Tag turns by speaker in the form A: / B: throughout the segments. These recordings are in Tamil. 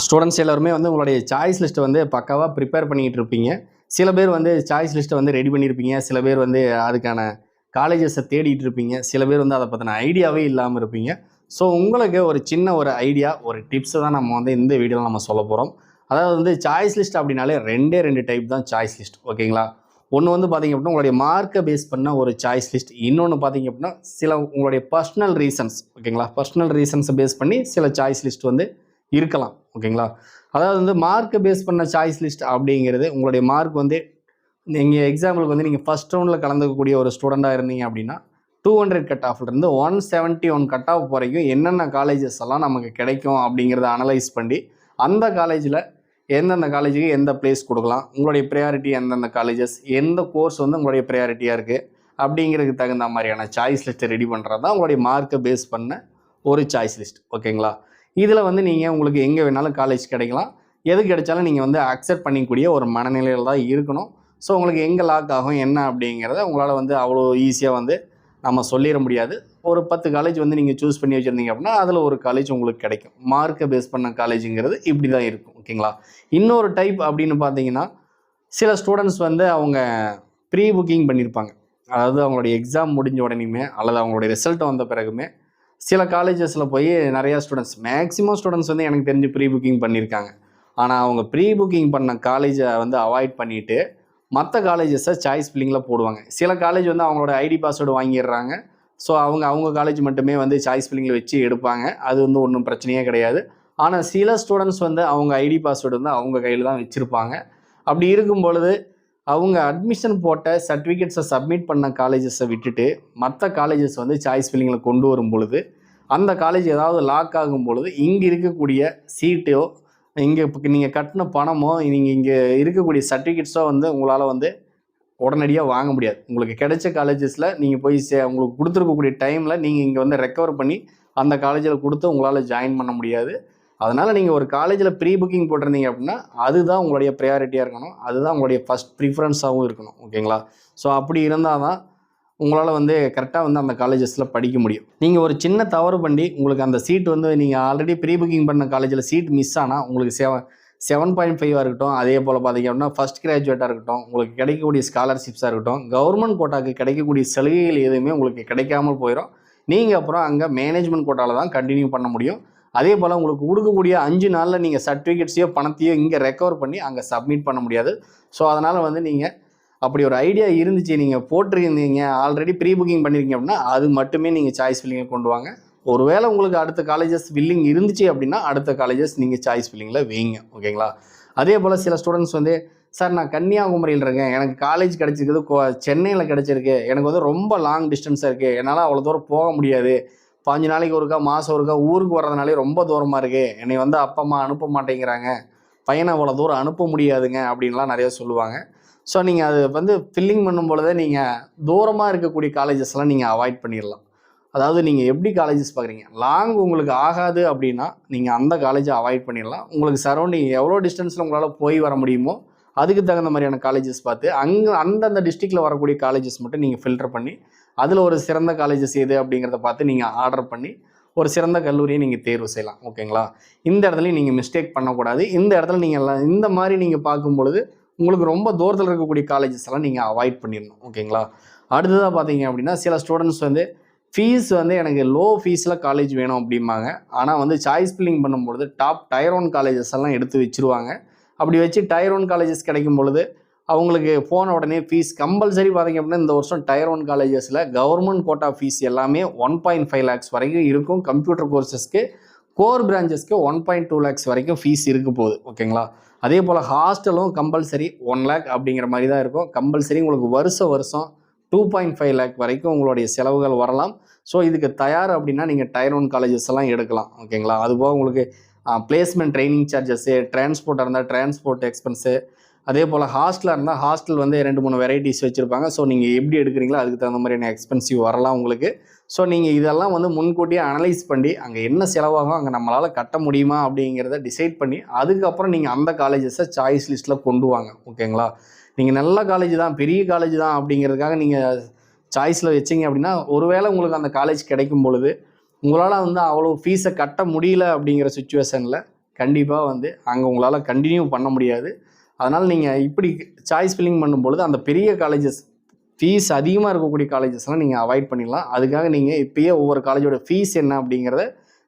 A: ஸ்டூடெண்ட்ஸ் எல்லாருமே வந்து உங்களுடைய சாய்ஸ் லிஸ்ட்டை வந்து பக்காவாக ப்ரிப்பேர் பண்ணிக்கிட்டு இருப்பீங்க. சில பேர் வந்து சாய்ஸ் லிஸ்ட்டை வந்து ரெடி பண்ணியிருப்பீங்க. சில பேர் வந்து அதுக்கான காலேஜஸை தேடிட்டு இருப்பீங்க. சில பேர் வந்து அதை பற்றின ஐடியாவே இல்லாமல் இருப்பீங்க. ஸோ உங்களுக்கு ஒரு சின்ன ஒரு ஐடியா, ஒரு டிப்ஸை தான் நம்ம வந்து இந்த வீடியோவில் நம்ம சொல்ல போகிறோம். அதாவது வந்து சாய்ஸ் லிஸ்ட் அப்படின்னாலே ரெண்டு டைப் தான் சாய்ஸ் லிஸ்ட், ஓகேங்களா? ஒன்று வந்து பார்த்திங்க அப்படின்னா உங்களுடைய மார்க்கை பேஸ் பண்ண ஒரு சாய்ஸ் லிஸ்ட். இன்னொன்று பார்த்திங்க அப்படின்னா சில உங்களுடைய பர்சனல் ரீசன்ஸ், ஓகேங்களா? பர்சனல் ரீசன்ஸை பேஸ் பண்ணி சில சாய்ஸ் லிஸ்ட் வந்து இருக்கலாம், ஓகேங்களா? அதாவது வந்து மார்க்கை பேஸ் பண்ண சாய்ஸ் லிஸ்ட் அப்படிங்கிறது உங்களுடைய மார்க் வந்து நீங்கள் எக்ஸாம்பிளுக்கு வந்து நீங்கள் ஃபஸ்ட் ரவுண்டில் கலந்துக்கக்கூடிய ஒரு ஸ்டூடெண்ட்டாக இருந்தீங்க அப்படின்னா 200 கட் ஆஃப்லேருந்து 171 கட் ஆஃப் வரைக்கும் என்னென்ன காலேஜஸ் எல்லாம் நமக்கு கிடைக்கும் அப்படிங்கிறத அனலைஸ் பண்ணி அந்த காலேஜில் எந்தெந்த காலேஜுக்கு எந்த பிளேஸ் கொடுக்கலாம், உங்களுடைய ப்ரையாரிட்டி எந்தெந்த காலேஜஸ், எந்த கோர்ஸ் வந்து உங்களுடைய ப்ரையாரிட்டியாக இருக்குது அப்படிங்கிறதுக்கு தகுந்த மாதிரியான சாய்ஸ் லிஸ்ட்டை ரெடி பண்ணுறது தான் உங்களுடைய மார்க்கை பேஸ் பண்ண ஒரு சாய்ஸ் லிஸ்ட், ஓகேங்களா? இதில் வந்து நீங்கள் உங்களுக்கு எங்கே வேணாலும் காலேஜ் கிடைக்கலாம். எது கிடைச்சாலும் நீங்கள் வந்து அக்செப்ட் பண்ணிக்கூடிய ஒரு மனநிலையில் தான் இருக்கணும். ஸோ உங்களுக்கு எங்கே லாக் ஆகும் என்ன அப்படிங்கிறத உங்களால் வந்து அவ்வளோ ஈஸியாக வந்து நம்ம சொல்லிட முடியாது. ஒரு 10 காலேஜ் வந்து நீங்கள் சூஸ் பண்ணி வச்சுருந்தீங்க அப்படின்னா அதில் ஒரு காலேஜ் உங்களுக்கு கிடைக்கும். மார்க்கை பேஸ் பண்ண காலேஜுங்கிறது இப்படி தான் இருக்கும், ஓகேங்களா? இன்னொரு டைப் அப்படின்னு பார்த்தீங்கன்னா சில ஸ்டூடெண்ட்ஸ் வந்து அவங்க ப்ரீ புக்கிங் பண்ணியிருப்பாங்க. அதாவது அவங்களுடைய எக்ஸாம் முடிஞ்ச உடனேயுமே அல்லது அவங்களுடைய ரிசல்ட் வந்த பிறகுமே சில காலேஜஸில் போய் நிறையா மேக்ஸிமம் ஸ்டூடெண்ட்ஸ் வந்து எனக்கு தெரிஞ்சு ப்ரீ புக்கிங் பண்ணியிருக்காங்க. ஆனால் அவங்க ப்ரீ புக்கிங் பண்ண காலேஜை வந்து அவாய்ட் பண்ணிவிட்டு மற்ற காலேஜஸை சாய்ஸ் ஃபில்லிங்கில் போடுவாங்க. சில காலேஜ் வந்து அவங்களோட ஐடி பாஸ்வேர்டு வாங்கிடுறாங்க. ஸோ அவங்க காலேஜ் மட்டுமே வந்து சாய்ஸ் ஃபில்லிங்கில் வச்சு எடுப்பாங்க. அது வந்து ஒன்றும் பிரச்சனையே கிடையாது. ஆனால் சில ஸ்டூடெண்ட்ஸ் வந்து அவங்க ஐடி பாஸ்வேர்டு வந்து அவங்க கையில் தான் வச்சுருப்பாங்க. அப்படி இருக்கும் பொழுது அவங்க அட்மிஷன் போட்ட சர்டிஃபிகேட்ஸை சப்மிட் பண்ண காலேஜஸை விட்டுட்டு மற்ற காலேஜஸ் வந்து சாய்ஸ் ஃபில்லிங்கில் கொண்டு வரும் பொழுது அந்த காலேஜ் ஏதாவது லாக் ஆகும் பொழுது இங்கே இருக்கக்கூடிய சீட்டோ, இங்கே இப்போ நீங்கள் கட்டின பணமோ, நீங்கள் இங்கே இருக்கக்கூடிய சர்டிஃபிகேட்ஸோ வந்து உங்களால் வந்து உடனடியாக வாங்க முடியாது. உங்களுக்கு கிடைச்ச காலேஜஸில் நீங்கள் போய் உங்களுக்கு கொடுத்துருக்கக்கூடிய டைமில் நீங்கள் இங்கே வந்து ரெக்கவர் பண்ணி அந்த காலேஜில் கொடுத்து உங்களால் ஜாயின் பண்ண முடியாது. அதனால் நீங்கள் ஒரு காலேஜில் ப்ரீ புக்கிங் போட்டிருந்தீங்க அப்படின்னா அதுதான் உங்களுடைய ப்ரையாரிட்டியாக இருக்கணும். அதுதான் உங்களுடைய ஃபஸ்ட் ப்ரிஃபரன்ஸாகவும் இருக்கணும், ஓகேங்களா? ஸோ அப்படி இருந்தால் தான் உங்களால் வந்து கரெக்டாக வந்து அந்த காலேஜஸில் படிக்க முடியும். நீங்கள் ஒரு சின்ன தவறு பண்ணி உங்களுக்கு அந்த சீட் வந்து நீங்கள் ஆல்ரெடி ப்ரீ புக்கிங் பண்ண காலேஜில் சீட் மிஸ் ஆனால் உங்களுக்கு 7.5 இருக்கட்டும், அதே போல் பார்த்தீங்க அப்படின்னா ஃபஸ்ட் கிராஜுவேட்டாக இருக்கட்டும், உங்களுக்கு கிடைக்கக்கூடிய ஸ்காலர்ஷிப்ஸாக இருக்கட்டும், கவர்மெண்ட் கோட்டாக்கு கிடைக்கக்கூடிய சலுகைகள் எதுவுமே உங்களுக்கு கிடைக்காமல் போயிடும். நீங்கள் அப்புறம் அங்கே மேனேஜ்மெண்ட் கோட்டாவில் தான் கண்டினியூ பண்ண முடியும். அதே போல் உங்களுக்கு கொடுக்கக்கூடிய 5 நாளில் நீங்கள் சர்டிஃபிகேட்ஸையோ பணத்தையோ இங்கே ரெக்கவர் பண்ணி அங்கே சப்மிட் பண்ண முடியாது. ஸோ அதனால் வந்து நீங்கள் அப்படி ஒரு ஐடியா இருந்துச்சு, நீங்கள் போட்டிருந்தீங்க, ஆல்ரெடி ப்ரீ புக்கிங் பண்ணியிருக்கீங்க அப்படின்னா அது மட்டுமே நீங்கள் சாய்ஸ் ஃபில்லிங்கை கொண்டு வாங்க. ஒருவேளை உங்களுக்கு அடுத்த காலேஜஸ் ஃபில்லிங் இருந்துச்சு அப்படின்னா அடுத்த காலேஜஸ் நீங்கள் சாய்ஸ் ஃபில்லிங்கில் வைங்க, ஓகேங்களா? அதே போல் சில ஸ்டூடெண்ட்ஸ் வந்து சார் நான் கன்னியாகுமரியில் இருக்கேன், எனக்கு காலேஜ் கிடச்சிருக்குது சென்னையில் கிடச்சிருக்கு, எனக்கு வந்து ரொம்ப லாங் டிஸ்டன்ஸாக இருக்குது, என்னால் அவ்வளோ தூரம் போக முடியாது, 5 நாளைக்கு ஒருக்கா மாதம் ஒருக்கா ஊருக்கு வர்றதுனாலே ரொம்ப தூரமாக இருக்குது, என்னை வந்து அப்பா அம்மா அனுப்ப மாட்டேங்கிறாங்க, பையனை அவ்வளோ தூரம் அனுப்ப முடியாதுங்க அப்படின்லாம் நிறையா சொல்லுவாங்க. ஸோ நீங்கள் அது வந்து ஃபில்லிங் பண்ணும் பொழுதே நீங்கள் தூரமாக இருக்கக்கூடிய காலேஜஸ்லாம் நீங்கள் அவாய்ட் பண்ணிடலாம். அதாவது நீங்கள் எப்படி காலேஜஸ் பார்க்குறீங்க, லாங் உங்களுக்கு ஆகாது அப்படின்னா நீங்கள் அந்த காலேஜை அவாய்ட் பண்ணிடலாம். உங்களுக்கு சரௌண்டிங் எவ்வளோ டிஸ்டன்ஸில் உங்களால் போய் வர முடியுமோ அதுக்கு தகுந்த மாதிரியான காலேஜஸ் பார்த்து அந்தந்த டிஸ்ட்ரிக்டில் வரக்கூடிய காலேஜஸ் மட்டும் நீங்கள் ஃபில்டர் பண்ணி அதில் ஒரு சிறந்த காலேஜஸ் எது அப்படிங்கிறத பார்த்து நீங்கள் ஆர்டர் பண்ணி ஒரு சிறந்த கல்லூரியை நீங்கள் தேர்வு செய்யலாம், ஓகேங்களா? இந்த இடத்துலையும் நீங்கள் மிஸ்டேக் பண்ணக்கூடாது. இந்த இடத்துல நீங்கள் இந்த மாதிரி நீங்கள் பார்க்கும் பொழுது உங்களுக்கு ரொம்ப தூரத்தில் இருக்கக்கூடிய காலேஜஸ் எல்லாம் நீங்கள் அவாய்ட் பண்ணிடணும், ஓகேங்களா? அடுத்ததாக பார்த்தீங்க அப்படின்னா சில ஸ்டூடெண்ட்ஸ் வந்து ஃபீஸ் வந்து எனக்கு லோ ஃபீஸில் காலேஜ் வேணும் அப்படிம்பாங்க. ஆனால் வந்து சாய்ஸ் ஃபில்லிங் பண்ணும்பொழுது டாப் டயர் 1 காலேஜஸ் எல்லாம் எடுத்து வச்சுருவாங்க. அப்படி வச்சு டயர் 1 காலேஜஸ் கிடைக்கும் பொழுது அவங்களுக்கு போன உடனே ஃபீஸ் கம்பல்சரி பார்த்தீங்க அப்படின்னா இந்த வருஷம் டயர் 1 காலேஜஸில் கவர்மெண்ட் கோட்டா ஃபீஸ் எல்லாமே 1.5 lakhs வரைக்கும் இருக்கும். கம்ப்யூட்டர் கோர்சஸ்க்கு கோர் பிரான்ச்சஸ்க்கு 1.2 lakhs வரைக்கும் ஃபீஸ் இருக்க போகுது, ஓகேங்களா? அதே போல் ஹாஸ்டலும் கம்பல்சரி 1 lakh அப்படிங்கிற மாதிரி தான் இருக்கும். கம்பல்சரி உங்களுக்கு வருஷம் 2.5 lakh வரைக்கும் உங்களுடைய செலவுகள் வரலாம். ஸோ இதுக்கு தயார் அப்படின்னா நீங்கள் டயர் 1 காலேஜஸ் எல்லாம் எடுக்கலாம், ஓகேங்களா? அதுபோக உங்களுக்கு பிளேஸ்மெண்ட் ட்ரைனிங் சார்ஜஸ்ஸு, டிரான்ஸ்போர்ட்டாக இருந்தால் டிரான்ஸ்போர்ட் எக்ஸ்பென்ஸு, அதே போல் ஹாஸ்டலாக இருந்தால் ஹாஸ்டல் வந்து 2-3 வெரைட்டிஸ் வச்சுருப்பாங்க. ஸோ நீங்கள் எப்படி எடுக்கிறீங்களோ அதுக்கு தகுந்த மாதிரியான எக்ஸ்பென்சிவ் வரலாம் உங்களுக்கு. ஸோ நீங்கள் இதெல்லாம் வந்து முன்கூட்டியே அனலைஸ் பண்ணி அங்கே என்ன செலவாகும், அங்கே நம்மளால் கட்ட முடியுமா அப்படிங்கிறத டிசைட் பண்ணி அதுக்கப்புறம் நீங்கள் அந்த காலேஜஸை சாய்ஸ் லிஸ்ட்டில் கொண்டு வாங்க, ஓகேங்களா? நீங்கள் நல்ல காலேஜ் தான், பெரிய காலேஜ் தான் அப்படிங்கிறதுக்காக நீங்கள் சாய்ஸில் வச்சிங்க அப்படின்னா ஒருவேளை உங்களுக்கு அந்த காலேஜ் கிடைக்கும் பொழுது உங்களால் வந்து அவ்வளோ ஃபீஸை கட்ட முடியல அப்படிங்கிற சுச்சுவேஷனில் கண்டிப்பாக வந்து அங்கே உங்களால் கண்டினியூ பண்ண முடியாது. அதனால் நீங்கள் இப்படி சாய்ஸ் ஃபில்லிங் பண்ணும்பொழுது அந்த பெரிய காலேஜஸ் ஃபீஸ் அதிகமாக இருக்கக்கூடிய காலேஜஸ்லாம் நீங்கள் அவாய்ட் பண்ணிடலாம். அதுக்காக நீங்கள் இப்போயே ஒவ்வொரு காலேஜோட ஃபீஸ் என்ன அப்படிங்கிறத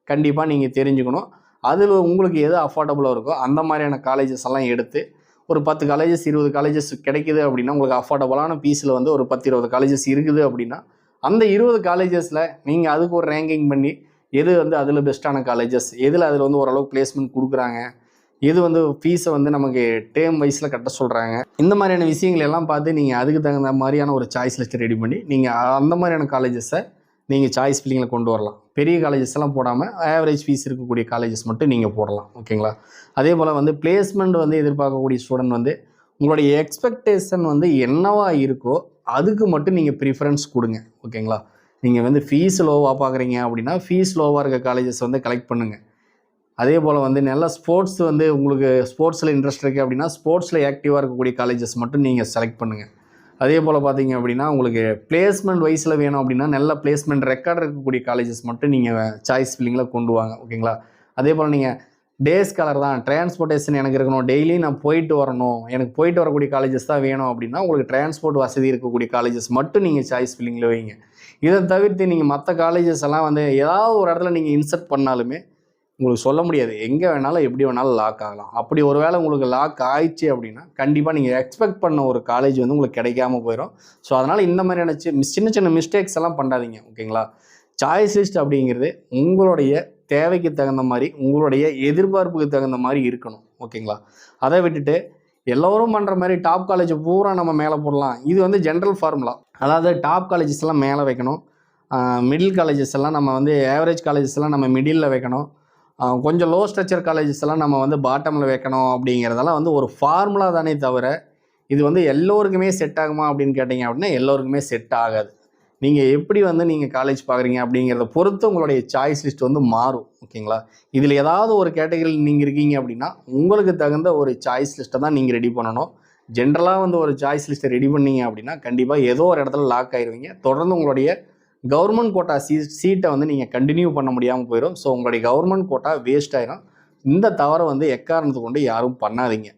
A: கண்டிப்பாக நீங்கள் தெரிஞ்சுக்கணும். அதில் உங்களுக்கு எது அஃபோர்டபுளாக இருக்கோ அந்த மாதிரியான காலேஜஸ் எல்லாம் எடுத்து ஒரு 10 காலேஜஸ் 20 காலேஜஸ் கிடைக்குது அப்படின்னா, உங்களுக்கு அஃபோர்டபுளான ஃபீஸில் வந்து ஒரு 10-20 காலேஜஸ் இருக்குது அப்படின்னா, அந்த 20 காலேஜஸில் நீங்கள் அதுக்கு ஒரு ரேங்கிங் பண்ணி எது வந்து அதில் பெஸ்ட்டான காலேஜஸ், அதில் வந்து ஓரளவுக்கு பிளேஸ்மெண்ட் கொடுக்குறாங்க, எது வந்து ஃபீஸை வந்து நமக்கு டேர்ம் வைஸில் கட்ட சொல்கிறாங்க, இந்த மாதிரியான விஷயங்கள் எல்லாம் பார்த்து நீங்கள் அதுக்கு தகுந்த மாதிரியான ஒரு சாய்ஸ் லிஸ்ட்டை ரெடி பண்ணி நீங்கள் அந்த மாதிரியான காலேஜஸை நீங்கள் சாய்ஸ் ஃபில்லிங்கில் கொண்டு வரலாம். பெரிய காலேஜஸ் எல்லாம் போடாமல் ஆவரேஜ் ஃபீஸ் இருக்கக்கூடிய காலேஜஸ் மட்டும் நீங்கள் போடலாம். ஓகேங்களா? அதே போல் வந்து பிளேஸ்மெண்ட் வந்து எதிர்பார்க்கக்கூடிய ஸ்டூடெண்ட் வந்து உங்களுடைய எக்ஸ்பெக்டேஷன் வந்து என்னவா இருக்கோ அதுக்கு மட்டும் நீங்கள் ப்ரிஃபரன்ஸ் கொடுங்க. ஓகேங்களா? நீங்கள் வந்து ஃபீஸ் லோவாக பார்க்குறீங்க அப்படின்னா ஃபீஸ் லோவாக இருக்க காலேஜஸ் வந்து கலெக்ட் பண்ணுங்கள். அதே போல் வந்து நல்லா ஸ்போர்ட்ஸ் வந்து உங்களுக்கு ஸ்போர்ட்ஸில் இன்ட்ரெஸ்ட் இருக்குது அப்படின்னா ஸ்போர்ட்ஸில் ஆக்டிவாக இருக்கக்கூடிய காலேஜஸ் மட்டும் நீங்கள் செலக்ட் பண்ணுங்கள். அதே போல் பார்த்தீங்க அப்படின்னா உங்களுக்கு பிளேஸ்மெண்ட் வைஸில் வேணும் அப்படின்னா நல்ல பிளேஸ்மெண்ட் ரெக்கார்ட் இருக்கக்கூடிய காலேஜஸ் மட்டும் நீங்கள் சாய்ஸ் ஃபில்லிங்கில் கொண்டு வாங்க. ஓகேங்களா? அதே போல் நீங்கள் டே ஸ்காலர் தான், டிரான்ஸ்போர்ட்டேஷன் எனக்கு இருக்கணும், டெய்லி நான் போயிட்டு வரணும், எனக்கு போயிட்டு வரக்கூடிய காலேஜஸ் தான் வேணும் அப்படின்னா உங்களுக்கு டிரான்ஸ்போர்ட் வசதி இருக்கக்கூடிய காலேஜஸ் மட்டும் நீங்கள் சாய்ஸ் ஃபில்லிங்கில் வைங்க. இதை தவிர்த்து நீங்கள் மற்ற காலேஜஸ் எல்லாம் வந்து ஏதாவது ஒரு இடத்துல நீங்கள் இன்சர்ட் பண்ணாலுமே உங்களுக்கு சொல்ல முடியாது, எங்கே வேணாலும் எப்படி வேணாலும் லாக் ஆகலாம். அப்படி ஒரு வேளை உங்களுக்கு லாக் ஆயிடுச்சு அப்படின்னா கண்டிப்பாக நீங்கள் எக்ஸ்பெக்ட் பண்ண ஒரு காலேஜ் வந்து உங்களுக்கு கிடைக்காம போயிடும். ஸோ அதனால் இந்த மாதிரியான சின்ன சின்ன மிஸ்டேக்ஸ் எல்லாம் பண்ணாதீங்க. ஓகேங்களா? சாய்ஸ் லிஸ்ட் அப்படிங்கிறது உங்களுடைய தேவைக்கு தகுந்த மாதிரி, உங்களுடைய எதிர்பார்ப்புக்கு தகுந்த மாதிரி இருக்கணும். ஓகேங்களா? அதை விட்டுட்டு எல்லோரும் பண்ணுற மாதிரி டாப் காலேஜ் பூரா நம்ம மேலே போடலாம், இது வந்து ஜென்ரல் ஃபார்முலா. அதாவது டாப் காலேஜஸ் எல்லாம் மேலே வைக்கணும், மிடில் காலேஜஸ் எல்லாம் நம்ம வந்து ஆவரேஜ் காலேஜஸ் எல்லாம் நம்ம மிடில் வைக்கணும், கொஞ்சம் லோ ஸ்ட்ரக்சர் காலேஜஸ் எல்லாம் நம்ம வந்து பாட்டமில் வைக்கணும் அப்படிங்கிறதெல்லாம் வந்து ஒரு ஃபார்முலா தானே தவிர இது வந்து எல்லோருக்குமே செட் ஆகுமா அப்படின்னு கேட்டிங்க அப்படின்னா எல்லோருக்குமே செட் ஆகாது. நீங்கள் எப்படி வந்து நீங்கள் காலேஜ் பார்க்குறீங்க அப்படிங்கிறத பொறுத்து உங்களுடைய சாய்ஸ் லிஸ்ட் வந்து மாறும். ஓகேங்களா? இதில் ஏதாவது ஒரு கேட்டகரியில் நீங்கள் இருக்கீங்க அப்படின்னா உங்களுக்கு தகுந்த ஒரு சாய்ஸ் லிஸ்ட்டை தான் நீங்கள் ரெடி பண்ணணும். ஜென்ரலாக வந்து ஒரு சாய்ஸ் லிஸ்ட்டை ரெடி பண்ணீங்க அப்படின்னா கண்டிப்பாக ஏதோ ஒரு இடத்துல லாக் ஆயிடுவீங்க. தொடர்ந்து உங்களுடைய கவர்மெண்ட் கோட்டா சீட்டை வந்து நீங்கள் கண்டினியூ பண்ண முடியாமல் போயிடும். ஸோ உங்களுடைய கவர்மெண்ட் கோட்டா வேஸ்ட் ஆயிடும். இந்த தவறை வந்து எக்காரணத்தை கொண்டு யாரும் பண்ணாதீங்க.